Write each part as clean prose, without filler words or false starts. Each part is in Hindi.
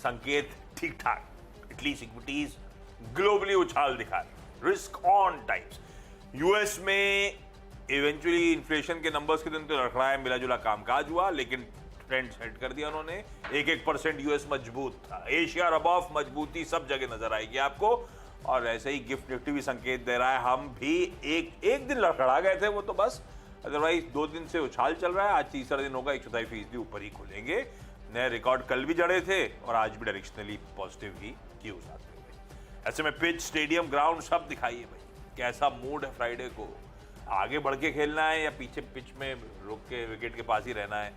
संकेत ठीक ठाक, एटलीस्ट इक्विटीज ग्लोबली उछाल दिखा रही, रिस्क ऑन टाइप्स। यूएस में इवेंचुअली इन्फ्लेशन के नंबर्स के दिन तो लड़खड़ाया, मिला जुला कामकाज हुआ, लेकिन ट्रेंड सेट कर दिया उन्होंने। 1% यूएस मजबूत था, एशिया और अबव मजबूती सब जगह नजर आएगी आपको। और ऐसे ही गिफ्ट निफ्टी भी संकेत दे रहा है, हम भी एक दिन लड़खड़ा गए थे वो तो बस, अदरवाइज 2 दिन से उछाल चल रहा है। आज तीसरा दिन होगा, 127% ऊपर ही खुलेंगे। नए रिकॉर्ड कल भी जड़े थे और आज भी डायरेक्शनली पॉजिटिव ही क्यूज आते हुए। ऐसे में पिच, स्टेडियम, ग्राउंड सब दिखाइए भाई, कैसा मूड है फ्राइडे को। आगे बढ़ के खेलना है या पीछे पिच में रुक के विकेट के पास ही रहना है,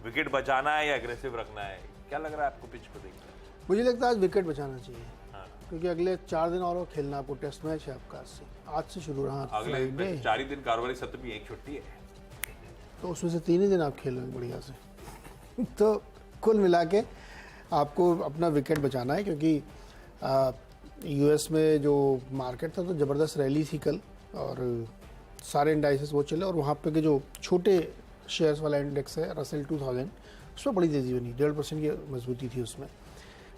विकेट बचाना है या एग्रेसिव रखना है? क्या लग रहा है आपको पिच को देखकर? मुझे लगता है आज विकेट बचाना चाहिए। हाँ। क्योंकि अगले 4 दिन और खेलना, आपको टेस्ट मैच है आपका आज से शुरू रहा। अगले 4 ही दिन कार्रवाई सत्र में एक छुट्टी है, तो उसमें से 3 ही दिन आप खेलोगे बढ़िया से। तो कुल मिला के आपको अपना विकेट बचाना है, क्योंकि यूएस में जो मार्केट था तो ज़बरदस्त रैली थी कल और सारे इंडाइसेस वो चले, और वहाँ पे के जो छोटे शेयर्स वाला इंडेक्स है रसेल 2000, उसमें बड़ी तेज़ी बनी, 1.5% की मजबूती थी उसमें।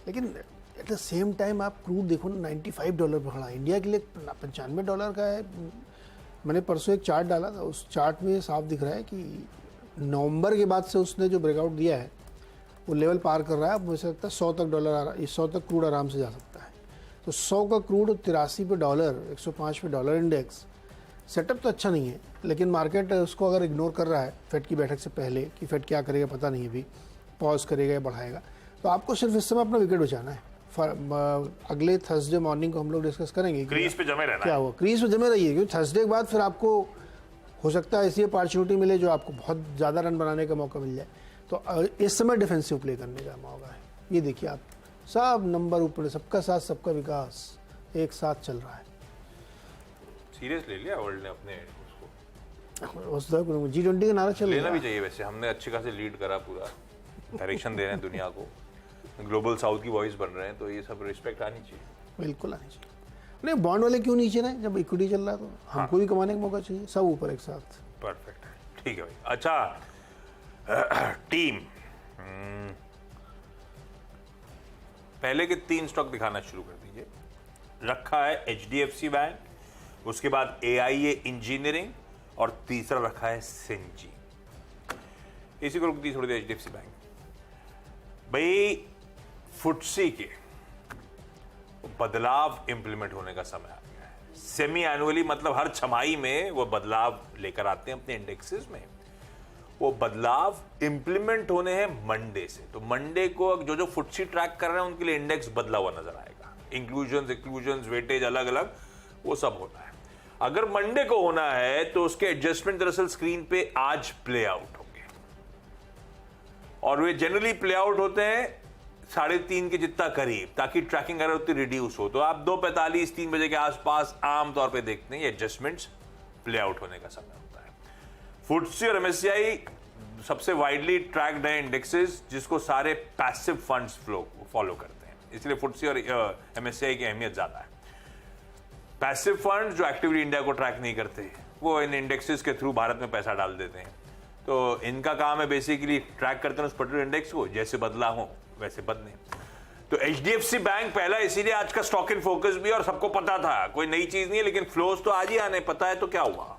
लेकिन एट द सेम टाइम आप क्रूड देखो ना, $95 पर खड़ा, इंडिया के लिए $95 का है। मैंने परसों एक चार्ट डाला था, उस चार्ट में साफ दिख रहा है कि नवंबर के बाद से उसने जो ब्रेकआउट दिया है वो लेवल पार कर रहा है। अब मुझे लगता है 100 तक क्रूड आराम से जा सकता है। तो 100 का क्रूड, 83 पे डॉलर, 105 पे डॉलर इंडेक्स, सेटअप तो अच्छा नहीं है, लेकिन मार्केट उसको अगर इग्नोर कर रहा है फेड की बैठक से पहले कि फेड क्या करेगा पता नहीं, अभी पॉज करेगा या बढ़ाएगा, तो आपको सिर्फ इस समय अपना विकेट बचाना है। अगले थर्सडे मॉर्निंग को हम लोग डिस्कस करेंगे क्रीज पे जमे रहना, क्या हुआ, क्रीज पे जमे रहिए, क्योंकि थर्सडे के बाद फिर आपको हो सकता है ऐसी अपॉर्चुनिटी मिले जो आपको बहुत ज़्यादा रन बनाने का मौका मिल जाए। तो इस समय डिफेंसिव प्ले करने का मौका है। ये देखिए आप, सब नंबर ऊपर, सबका साथ सबका विकास एक साथ चल रहा है। सीरियस ले लिया वर्ल्ड ने अपने उसको, G20 का नारा चल लेना भी चाहिए। वैसे हमने अच्छे खासे लीड करा, पूरा डायरेक्शन दे रहे हैं दुनिया को, ग्लोबल साउथ की वॉइस बन रहे हैं, तो ये सब रिस्पेक्ट आनी चाहिए, बिल्कुल आनी चाहिए। नहीं, बॉन्ड वाले क्यों नीचे ना, जब इक्विटी चल रहा है तो हमको भी कमाने का मौका चाहिए, सब ऊपर एक साथ। परफेक्ट है, ठीक है भाई। अच्छा, टीम पहले के 3 स्टॉक दिखाना शुरू कर दीजिए। रखा है HDFC बैंक, उसके बाद AIA इंजीनियरिंग और तीसरा रखा है सिंजी। इसी को रुक दी थोड़ी देर। HDFC बैंक भाई, फुटसी के बदलाव इंप्लीमेंट होने का समय आ गया है। सेमी एनुअली, मतलब हर छमाही में वो बदलाव लेकर आते हैं अपने इंडेक्सेस में। वो बदलाव इंप्लीमेंट होने हैं मंडे से। तो मंडे को जो जो फुटसी ट्रैक कर रहे हैं उनके लिए इंडेक्स बदला हुआ नजर आएगा। इंक्लूजन, एक्सक्लूजन, वेटेज अलग अलग, वो सब होना है। अगर मंडे को होना है तो उसके एडजस्टमेंट दरअसल स्क्रीन पे आज प्ले आउट होंगे, और वे जनरली प्ले आउट होते हैं 3:30 के जितना करीब, ताकि ट्रैकिंग एरर उतनी रिड्यूस हो। तो आप 2:45, 3 बजे के आसपास आमतौर पे देखते हैं ये एडजस्टमेंट्स प्ले आउट होने का समय होता है। फुटसी और MSCI सबसे वाइडली ट्रैक्ड है इंडेक्सेस जिसको सारे पैसिव फंड्स फॉलो करते हैं, इसलिए फुटसी और MSCI की अहमियत ज्यादा है। पैसिव फंड्स जो एक्टिवली इंडिया को ट्रैक नहीं करते, वो इन इंडेक्सेस के थ्रू भारत में पैसा डाल देते हैं। तो इनका काम है बेसिकली ट्रैक करते हैं उस पर्टिकुलर इंडेक्स को, जैसे बदला हो वैसे बदले। तो HDFC बैंक पहला, इसीलिए आज का स्टॉक इन फोकस भी, और सबको पता था कोई नई चीज नहीं है, लेकिन फ्लोज तो आज ही आने, पता है तो क्या हुआ।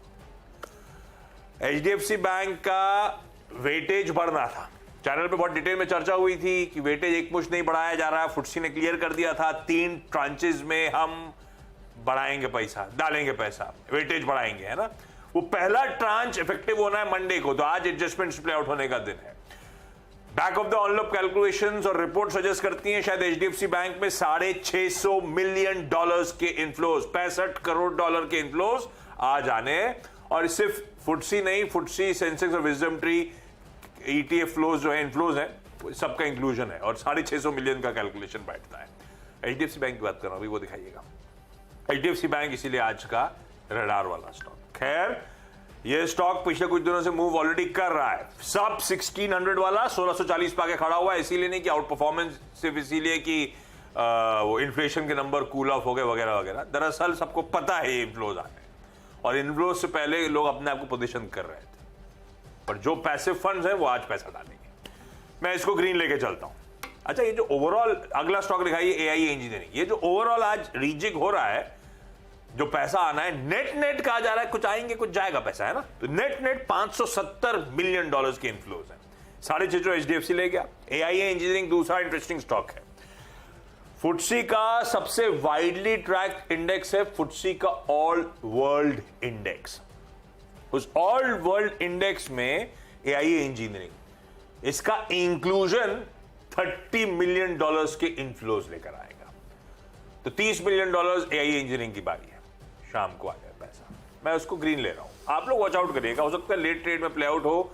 HDFC बैंक का वेटेज बढ़ना था, चैनल पे बहुत डिटेल में चर्चा हुई थी कि वेटेज एक मुश्त नहीं बढ़ाया जा रहा है। फुटसी ने क्लियर कर दिया था 3 ट्रांचेस में हम बढ़ाएंगे पैसा, डालेंगे पैसा, वेटेज बढ़ाएंगे, है ना। वो पहला ट्रांच इफेक्टिव होना है मंडे को, तो आज एडजस्टमेंट प्ले आउट होने का दिन है। Back of the envelope calculations और रिपोर्ट सजेस्ट करती हैं शायद HDFC बैंक में $650 मिलियन के इनफ्लोज, $65 करोड़ के इनफ्लोज आज आने हैं। और सिर्फ फुटसी नहीं, फुटसी, सेंसेक्स और विजडम ट्री ETF फ्लोज जो है, इनफ्लोज है, सबका इंक्लूजन है, और $650 मिलियन का कैलकुलेशन बैठता है। HDFC बैंक की बात कर रहा हूं अभी, वो दिखाइएगा। HDFC बैंक इसीलिए आज का रडार वाला स्टॉक। खैर, ये स्टॉक पिछले कुछ दिनों से मूव ऑलरेडी कर रहा है, सब 1600 वाला 1640 पे आके खड़ा हुआ है। इसीलिए नहीं कि आउट परफॉर्मेंस, सिर्फ इसीलिए कि वो इन्फ्लेशन के नंबर कूल ऑफ हो गए वगैरह वगैरह। दरअसल सबको पता है ये इनफ्लोज आने, और इनफ्लोज से पहले लोग अपने आप को पोजीशन कर रहे थे। पर जो पैसिव फंड्स हैं वो आज पैसा डालेंगे। मैं इसको ग्रीन लेके चलता हूं। अच्छा, ये जो ओवरऑल अगला स्टॉक दिखाइए एआईए इंजीनियरिंग, ये जो ओवरऑल आज रीजिग हो रहा है, जो पैसा आना है नेट नेट कहा जा रहा है, कुछ आएंगे कुछ जाएगा पैसा, है ना, तो नेट नेट $570 मिलियन के इनफ्लोज हैं। 6.5 एचडीएफसी ले गया। एआईए इंजीनियरिंग दूसरा इंटरेस्टिंग स्टॉक है। फुटसी का सबसे वाइडली ट्रैक्ड इंडेक्स है फुटसी का ऑल वर्ल्ड इंडेक्स। उस ऑल वर्ल्ड इंडेक्स में एआईए इंजीनियरिंग, इसका इंक्लूजन $30 मिलियन के इनफ्लोज लेकर आएगा। तो $30 मिलियन एआईए इंजीनियरिंग की बारी है। शाम को आ जाए पैसा, मैं उसको ग्रीन ले रहा हूं। आप लोग वॉच आउट करिएगा, हो सकता है लेट ट्रेड में प्ले आउट हो,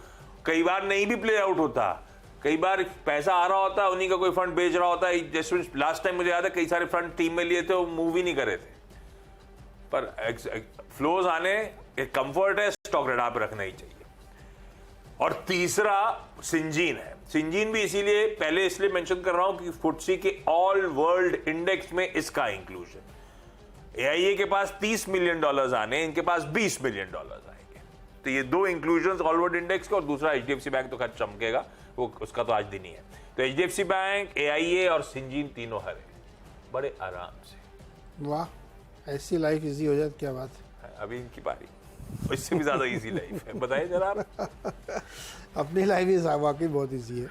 कई बार नहीं भी प्ले आउट होता, कई बार पैसा आ रहा होता है, उन्हीं का कोई फंड बेच रहा होता है। जैसे लास्ट टाइम मुझे याद है कई सारे फंड टीम में लिए थे, वो मूव ही नहीं करे थे। पर फ्लोज आने एक कंफर्ट है, स्टॉक रेडार पे रखना ही चाहिए। और तीसरा सिंजीन है। सिंजीन भी इसीलिए पहले इसलिए मेंशन कर रहा हूं कि फुटसी के ऑल वर्ल्ड इंडेक्स में इसका इंक्लूजन। एआईए के पास $30 मिलियन आने, इनके पास $20 मिलियन आएंगे। तो ये दो इंक्लूजन ऑल वर्ल्ड इंडेक्स के, और दूसरा एचडीएफसी बैंक तो खैर चमकेगा, वो उसका तो आज दिन ही है। तो एचडीएफसी बैंक, एआईए और सिंजीन तीनों हरे बड़े आराम से। वाह, ऐसी लाइफ इजी हो जाए, क्या बात है। अभी इनकी पारी, इससे भी ज्यादा इजी लाइफ है। बताइए जरा आप। अपनी लाइफ ही वाकई बहुत इजी है।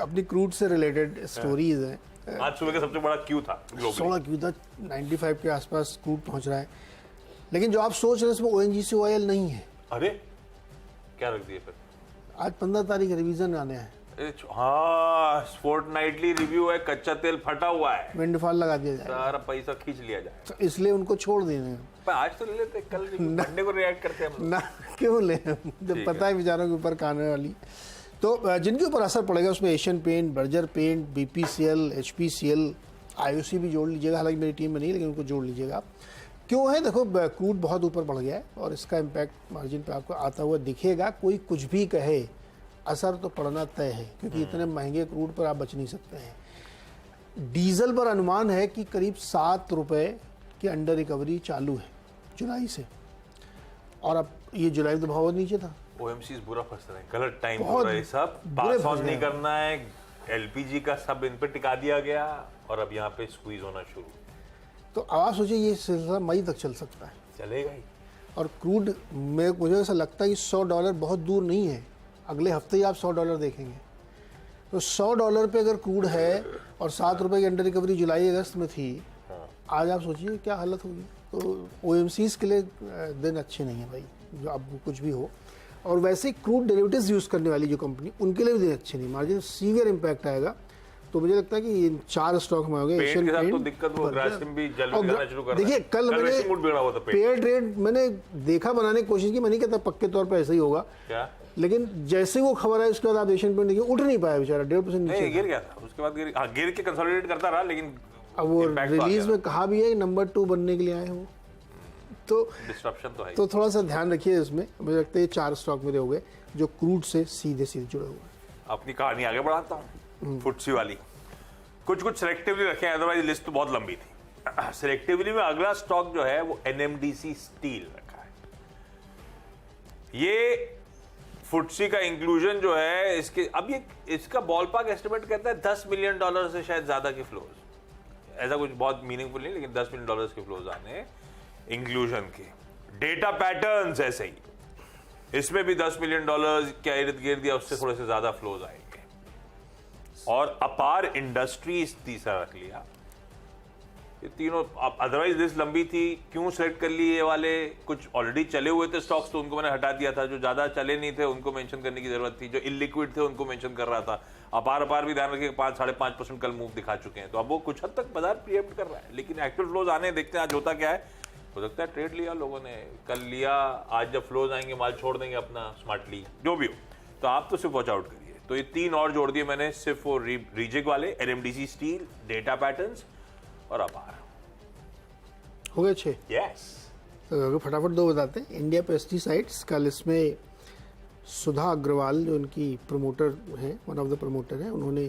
अपनी क्रूड से रिलेटेड स्टोरीज हैं। आज सुबह का सबसे बड़ा क्यू था ग्लोबली। सोना क्यू था, 95 के आसपास क्रूड पहुंच रहा है। लेकिन जो आप सोच रहे हैं उसमें ओएनजीसी ऑयल नहीं है। अरे क्या रख दिए फिर? आज 15 तारीख रिवीजन आने हैं। हाँ, फोर्टनाइटली रिव्यू है, कच्चा तेल फटा हुआ है, विंडफॉल लगा दिया जाए, सारा पैसा खींच लिया जाए। तो इसलिए उनको छोड़ देने हैं। पर आज तो ले लेते, कल मंडे को रिएक्ट करते हैं हम लोग। ना, क्यों ले, जब पता है बेचारों के ऊपर खाने वाली। तो जिनके ऊपर असर पड़ेगा उसमें Asian paint, Berger paint, BPCL, HPCL, IOC भी जोड़ लीजिएगा। हालांकि मेरी टीम में नहीं, लेकिन उनको जोड़ लीजिएगा। क्यों है, देखो क्रूड बहुत ऊपर बढ़ गया है और इसका इम्पैक्ट मार्जिन पे आपको आता हुआ दिखेगा। कोई कुछ भी कहे, असर तो पड़ना तय है, क्योंकि इतने महंगे क्रूड पर आप बच नहीं सकते हैं। डीजल पर अनुमान है कि करीब ₹7 की अंडर रिकवरी चालू है जुलाई से, और अब ये जुलाई तो बहुत नीचे था। ओएमसीज बुरा फंस रहे हैं, गलत टाइम हो रहा है, सब पास ऑन नहीं करना है। एलपीजी का सब इन पे टिका दिया गया और अब यहाँ पे स्क्वीज होना शुरू। तो आप सोचिए ये सिलसिला मई तक चल सकता है, चलेगा ही। और क्रूड में मुझे ऐसा लगता है कि $100 बहुत दूर नहीं है। अगले हफ्ते ही आप $100 देखेंगे। तो $100 पे अगर क्रूड है और ₹7 की अंडर रिकवरी जुलाई अगस्त में थी, आज आप सोचिए क्या हालत होगी। तो ओएमसीज के लिए दिन अच्छे नहीं है भाई, जो अब कुछ भी हो। और वैसे क्रूड डेरिवेटिव्स यूज़ करने वाली जो कंपनी, उनके लिए भी दिन अच्छे नहीं, मार्जिन सीवियर इम्पैक्ट आएगा। तो मुझे लगता है कि इन 4 स्टॉक में हो गए। एशियन पेंट तो दिक्कत हो, ग्रासिम भी जल्दी करना शुरू कर रहा है। देखिए कल मैंने पेयर ट्रेड मैंने देखा, बनाने की कोशिश की। मैं नहीं कहता पक्के तौर पर ऐसा ही होगा क्या, लेकिन जैसे वो खबर है उसके बाद आप एशियन पेंट देखिए, उठ नहीं पाया बेचारा, 1.5% नीचे गिर गया था। उसके बाद गिर के कंसोलिडेट करता रहा, लेकिन अब वो रिलीज में कहा भी है नंबर 2 बनने के लिए आए हो। तो डिस्ट्रप्शन तो है। तो थोड़ा सा ध्यान रखिए इसमें। मुझे लगता है ये 4 स्टॉक मेरे हो गए जो क्रूड से सीधे जुड़े हुए हैं। अपनी कहानी आगे बढ़ाता हूँ, फुटसी वाली। कुछ सिलेक्टिवली रखे, अदरवाइज लिस्ट तो बहुत लंबी थी। सिलेक्टिवली में अगला स्टॉक जो है वो एनएमडीसी स्टील रखा है। ये फुटसी का इंक्लूजन जो है इसके, अब ये इसका बॉलपार्क एस्टिमेट कहता है $10 मिलियन से शायद ज्यादा के फ्लोज। ऐसा कुछ बहुत मीनिंगफुल नहीं, लेकिन $10 मिलियन के फ्लोज आने इंक्लूजन के। डेटा पैटर्न्स ऐसे ही, इसमें भी $10 मिलियन क्या इर्द गिर्द या उससे थोड़े से ज्यादा फ्लोज आएंगे। और अपार इंडस्ट्रीज तीसरा रख लिया। ये तीनों, अदरवाइज लिस्ट लंबी थी। क्यों सेलेक्ट कर लिए ये वाले? कुछ ऑलरेडी चले हुए थे स्टॉक्स, तो उनको मैंने हटा दिया था। जो ज्यादा चले नहीं थे उनको मेंशन करने की जरूरत थी। जो इलिक्विड थे उनको मेंशन कर रहा था। अपार भी ध्यान रखिए, 5-5.5% कल मूव दिखा चुके हैं, तो अब वो कुछ हद तक बाजार प्रीएम्प्ट कर रहा है। लेकिन एक्चुअल फ्लोज आने, देखते हैं आज होता क्या है। हो सकता है ट्रेड लिया लोगों ने, कल लिया, आज जब फ्लोज आएंगे माल छोड़ देंगे अपना स्मार्टली, जो भी हो। तो आप तो सिर्फ वॉच आउट करिए। तो ये 3 और जोड़ दिए मैंने, सिर्फ वो रीजिक वाले, एनएमडीसी स्टील, डेटा पैटर्न्स और अपार। हो गए 6। यस। तो फटाफट 2 बताते हैं। इंडिया पेस्टिसाइड्स, कल इसमें सुधा अग्रवाल जो उनकी प्रमोटर हैं, वन ऑफ द प्रमोटर हैं, उन्होंने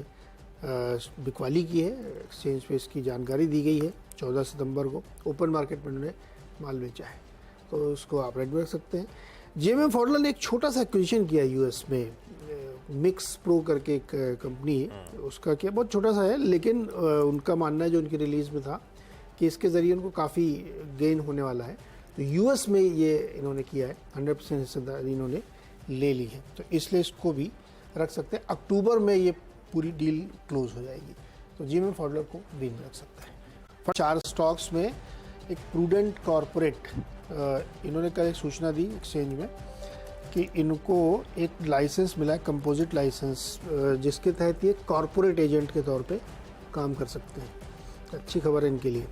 बिकवाली की है। एक्सचेंज पे इसकी जानकारी दी गई है। 14 सितंबर को ओपन मार्केट में उन्होंने माल बेचा है, तो उसको आप रेड में रख सकते हैं। जेएमएम फॉडलर ने एक छोटा सा एक्विजिशन किया यूएस में, मिक्स प्रो करके एक कंपनी है, उसका क्या बहुत छोटा सा है, लेकिन उनका मानना है जो उनकी रिलीज में था कि इसके ज़रिए उनको काफ़ी गेन होने वाला है। तो यूएस में ये इन्होंने किया है, 100% हिस्सेदारी इन्होंने ले ली है, तो इसलिए इसको भी रख सकते हैं। अक्टूबर में ये पूरी डील क्लोज हो जाएगी, तो जीएमएम फॉडलर को ग्रीन में रख सकते हैं। 4 स्टॉक्स में एक प्रूडेंट कॉरपोरेट, इन्होंने कल एक सूचना दी एक्सचेंज में कि इनको एक लाइसेंस मिला है, कंपोजिट लाइसेंस, जिसके तहत ये कॉरपोरेट एजेंट के तौर पे काम कर सकते हैं। अच्छी खबर है इनके लिए।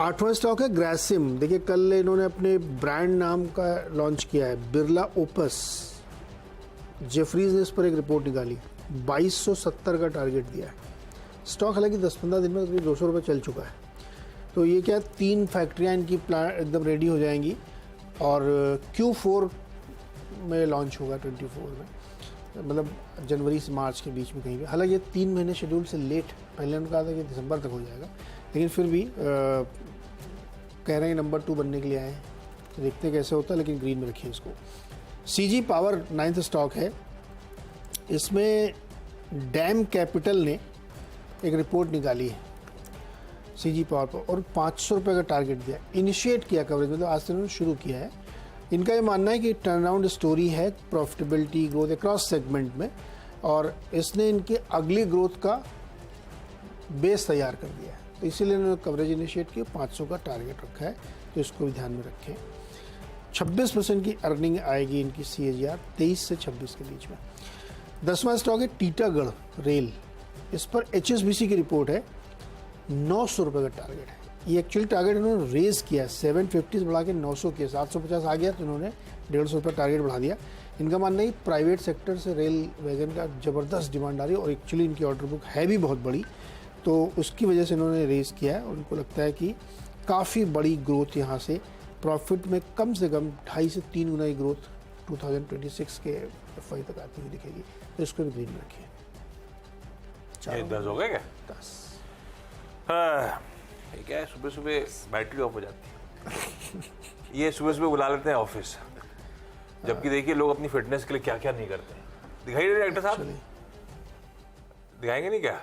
8वां स्टॉक है ग्रासिम। देखिए कल इन्होंने अपने ब्रांड नाम का लॉन्च किया है, बिरला ओपस। जेफरीज ने इस पर एक रिपोर्ट निकाली, 2270 का टारगेट दिया है। स्टॉक हालांकि 10-15 दिन में 200 रुपये चल चुका है। तो ये क्या 3 फैक्ट्रियाँ इनकी प्लांट एकदम रेडी हो जाएंगी और Q4 में लॉन्च होगा, 24 में, मतलब जनवरी से मार्च के बीच में कहीं भी। हालांकि ये 3 महीने शेड्यूल से लेट, पहले उन्होंने कहा था कि दिसंबर तक हो जाएगा, लेकिन फिर भी कह रहे हैं नंबर 2 बनने के लिए आए हैं, तो देखते हैं कैसे होता है, लेकिन ग्रीन में रखिए इसको। CG पावर 9th स्टॉक है। इसमें डैम कैपिटल ने एक रिपोर्ट निकाली है CG पावर पर और 500 रुपये का टारगेट दिया, इनिशिएट किया कवरेज, मतलब आज से उन्होंने शुरू किया है। इनका ये मानना है कि टर्न अराउंड स्टोरी है, प्रॉफिटेबिलिटी ग्रोथ अक्रॉस सेगमेंट में, और इसने इनकी अगली ग्रोथ का बेस तैयार कर दिया है, तो इसीलिए इन्होंने कवरेज इनिशिएट किया, 500 का टारगेट रखा है, तो इसको भी ध्यान में रखें। 26% की अर्निंग आएगी इनकी CAGR 23 से 26 के बीच में। 10वां स्टॉक है टीटागढ़ रेल। इस पर HSBC की रिपोर्ट है, 900 रुपये का टारगेट है। ये एक्चुअली टारगेट इन्होंने रेज किया, 750 से बढ़ा के 900 किया, 750 आ गया तो इन्होंने 150 रुपये टारगेट बढ़ा दिया। इनका मानना है प्राइवेट सेक्टर से रेल वैगन का ज़बरदस्त डिमांड आ रही है, और एक्चुअली इनकी ऑर्डर बुक है भी बहुत बड़ी, तो उसकी वजह से इन्होंने रेज किया है, और उनको लगता है कि काफ़ी बड़ी ग्रोथ यहाँ से, प्रॉफिट में कम से कम 2.5 से 3 गुना की ग्रोथ 2026 के FY तक आती हुई दिखेगी, तो इसको भी ग्रीन में रखिए। 10 हो गए क्या? 10। ये क्या है, सुबह सुबह बैटरी ऑफ हो जाती है। ये सुबह सुबह बुला लेते हैं ऑफिस, जबकि देखिए लोग अपनी फिटनेस के लिए क्या क्या नहीं करते हैं। दिखाइए डायरेक्टर साहब, दिखाएंगे नहीं क्या?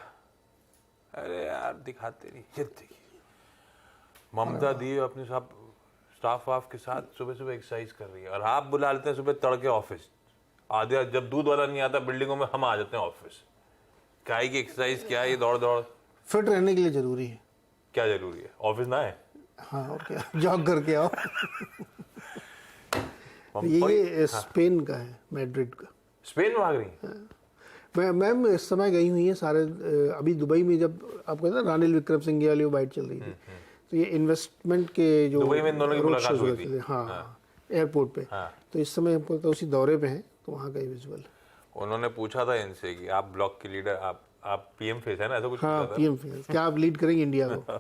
अरे यार दिखाते नहीं। ये देखिए ममता दी अपने साथ स्टाफ वाफ के साथ सुबह सुबह एक्सरसाइज कर रही है, और आप बुला लेते हैं सुबह तड़के ऑफिस। आधे जब दूध वाला नहीं आता बिल्डिंगों में, हम आ जाते हैं ऑफिस। क्या की एक्सरसाइज, क्या ये दौड़ दौड़। फिट रहने के लिए जरूरी है। क्या जरूरी है? ऑफिस ना है? हाँ, और क्या, जॉग करके आओ। ये स्पेन का है, मैड्रिड का। स्पेन में भाग रही है? मैम इस समय गई हुई है सारे। अभी दुबई में जब आपको पता रानिल विक्रम सिंघे वाली बाइट चल रही थी, तो ये इन्वेस्टमेंट के जो दुबई में दोनों की मुलाकात हुई थी, हाँ, एयरपोर्ट पे। हाँ। तो इस समय हमको तो उसी दौरे पे हैं, तो वहाँ का ही विजुअल। उन्होंने पूछा था इनसे कि आप ब्लॉक के लीडर, आप PM फेस है ना, ऐसा कुछ? हाँ, PM फेस, क्या आप लीड करेंगे इंडिया को?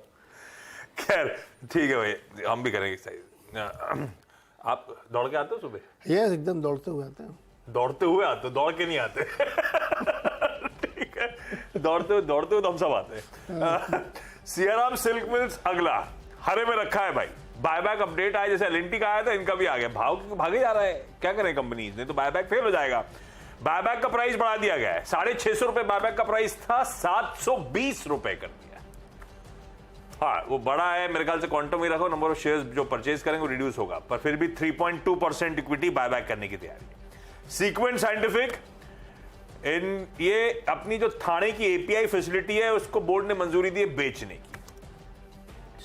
खैर ठीक है भाई, हम भी करेंगे एक्सरसाइज। आप दौड़ के आते हो सुबह? यस, एकदम दौड़ते हुए आते हैं। दौड़ते हुए आते हो, दौड़ के नहीं आते? ठीक है, दौड़ते हुए तो हम सब आते हैं। सियाराम सिल्क मिल्स अगला हरे में रखा है भाई। बायबैक अपडेट आया, जैसे एल&टी का आया था, इनका भी आ गया। भागे जा रहा है, क्या करें कंपनीज ने, तो बायबैक फेल हो जाएगा। बायबैक का प्राइस बढ़ा दिया गया है, 650 रुपए बायबैक का प्राइस था, 720 रुपए कर दिया। हाँ, वो बड़ा है, मेरे ख्याल से क्वांटम ही रखो, नंबर ऑफ शेयर्स जो परचेज करेंगे वो रिड्यूस होगा, पर फिर भी 3.2% इक्विटी बायबैक करने की तैयारी। सीक्वेंट साइंटिफिक, ये अपनी जो थाने की API फैसिलिटी है उसको बोर्ड ने मंजूरी दी है बेचने की।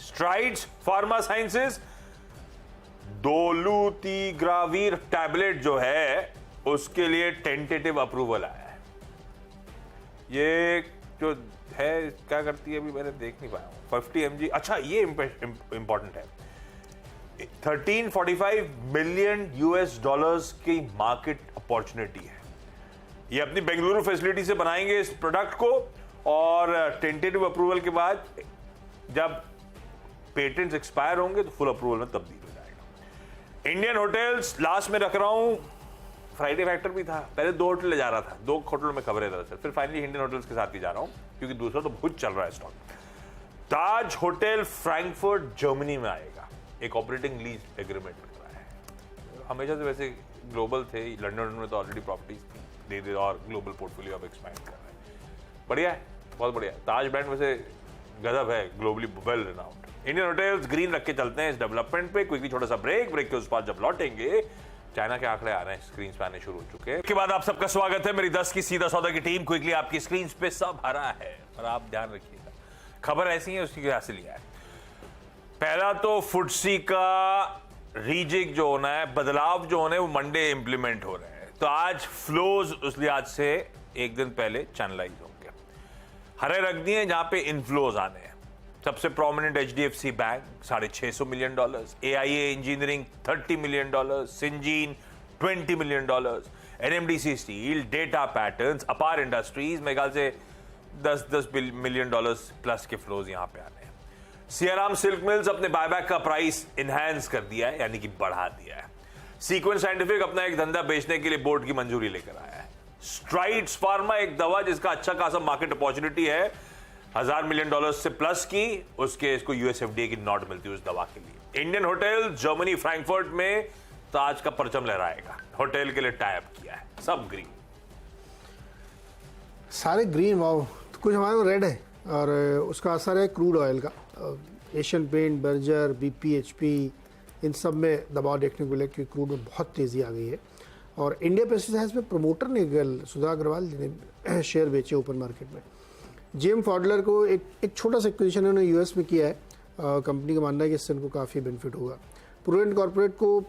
स्ट्राइड्स फार्मा साइंसेस, डोलूतिग्रावीर टैबलेट जो है उसके लिए टेंटेटिव अप्रूवल आया है। ये जो है क्या करती है अभी मैंने देख नहीं पाया हूं। 50 mg, अच्छा ये इंपॉर्टेंट है, 1345 मिलियन US की मार्केट अपॉर्चुनिटी है। ये अपनी बेंगलुरु फैसिलिटी से बनाएंगे इस प्रोडक्ट को, और टेंटेटिव अप्रूवल के बाद जब पेटेंट्स एक्सपायर होंगे तो फुल अप्रूवल में तब्दील हो जाएगा। इंडियन होटल्स लास्ट में रख रहा हूं, फ्राइडे फैक्टर भी था, पहले 2 होटल ले जा रहा था, 2 होटलों में खबर है दरअसल, फिर फाइनली इंडियन होटल्स के साथ ही जा रहा हूं क्योंकि दूसरा तो बहुत चल रहा है स्टॉक। ताज होटल फ्रैंकफर्ट जर्मनी में आएगा, एक ऑपरेटिंग लीज एग्रीमेंट कर रहा है। हमेशा से वैसे ग्लोबल थे, लंदन में तो ऑलरेडी प्रॉपर्टीज थी। धीरे धीरे और ग्लोबल पोर्टफोलियो अब एक्सपैंड कर रहे हैं। बढ़िया है, बहुत बढ़िया। ताज ब्रांड में से गजब है, globally well renowned. Indian hotels green रख के चलते हैं इस डेवलपमेंट पे। क्विकली छोटा सा ब्रेक के उस पास जब लौटेंगे, चाइना के आंकड़े आ रहे हैं, स्क्रीन पे आने शुरू हो चुके हैं। इसके बाद आप सबका स्वागत है, मेरी 10 की सीधा सौदा की टीम क्विकली आपकी स्क्रीन पे सब हरा है, और आप ध्यान रखिएगा, खबर ऐसी है उसकी वजह से लिया है। पहला तो फुटसी का रीजिक जो होना है, बदलाव जो होने, वो मंडे इंप्लीमेंट हो रहे हैं, तो आज फ्लोज उस लिहाज से एक दिन पहले चैनलाइज होंगे। हरे रख दिए जहां पे इनफ्लोज आने हैं। सबसे prominent HDFC bank $650 million, AIA engineering $30 million, Syngene $20 million, NMDC steel, data patterns, अपार इंडस्ट्रीज, मेरे ख्याल से $10 मिलियन प्लस के फ्लोज यहां पे आने हैं। सियाराम सिल्क मिल्स अपने बायबैक का प्राइस इनहैंस कर दिया है, यानी कि बढ़ा दिया है। सीक्वेंस साइंटिफिक अपना एक धंधा बेचने के लिए बोर्ड की मंजूरी लेकर आया है। स्ट्राइड्स फार्मा एक दवा जिसका अच्छा खासा मार्केट अपॉर्चुनिटी है, $1000 मिलियन से प्लस की, उसके इसको US FDA की नॉट मिलती है उस दवा के लिए। इंडियन होटल जर्मनी फ्रैंकफर्ट में ताज का परचम लहराएगा, होटल के लिए टाई अप किया है, सब ग्रीन, सारे ग्रीन। वाओ, कुछ हमारे रेड है, और उसका असर है क्रूड ऑयल का। Asian paint, Berger, BP, HP, इन सब में दबाव देखने को मिला क्योंकि क्रूड में बहुत तेज़ी आ गई है। और इंडिया पेस्टिसाइड्स में प्रमोटर ने कल सुधा अग्रवाल जी ने शेयर बेचे ओपन मार्केट में। जेम फॉडलर को एक छोटा सा एक्विजिशन उन्होंने US में किया है। कंपनी का मानना है कि इससे उनको काफ़ी बेनिफिट होगा। प्रूडेंट कॉर्पोरेट को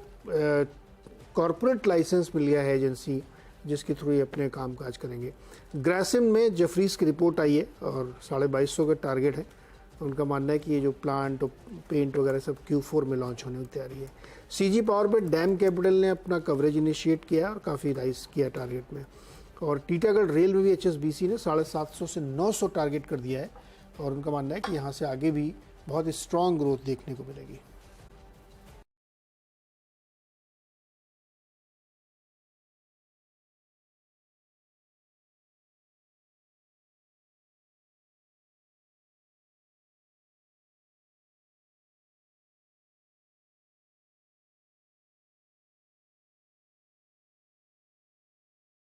कॉर्पोरेट लाइसेंस मिल गया है एजेंसी, जिसके थ्रू ये अपने काम काज करेंगे। ग्रासिम में जेफरीज की रिपोर्ट आई है और 2250 का टारगेट है। उनका मानना है कि ये जो प्लांट और पेंट वगैरह सब Q4 में लॉन्च होने की तैयारी है। CG पावर पे डैम कैपिटल ने अपना कवरेज इनिशिएट किया और काफ़ी राइज किया टारगेट में। और टीटागढ़ रेल में भी HSBC ने 750 से 900 टारगेट कर दिया है, और उनका मानना है कि यहाँ से आगे भी बहुत स्ट्रॉन्ग ग्रोथ देखने को मिलेगी।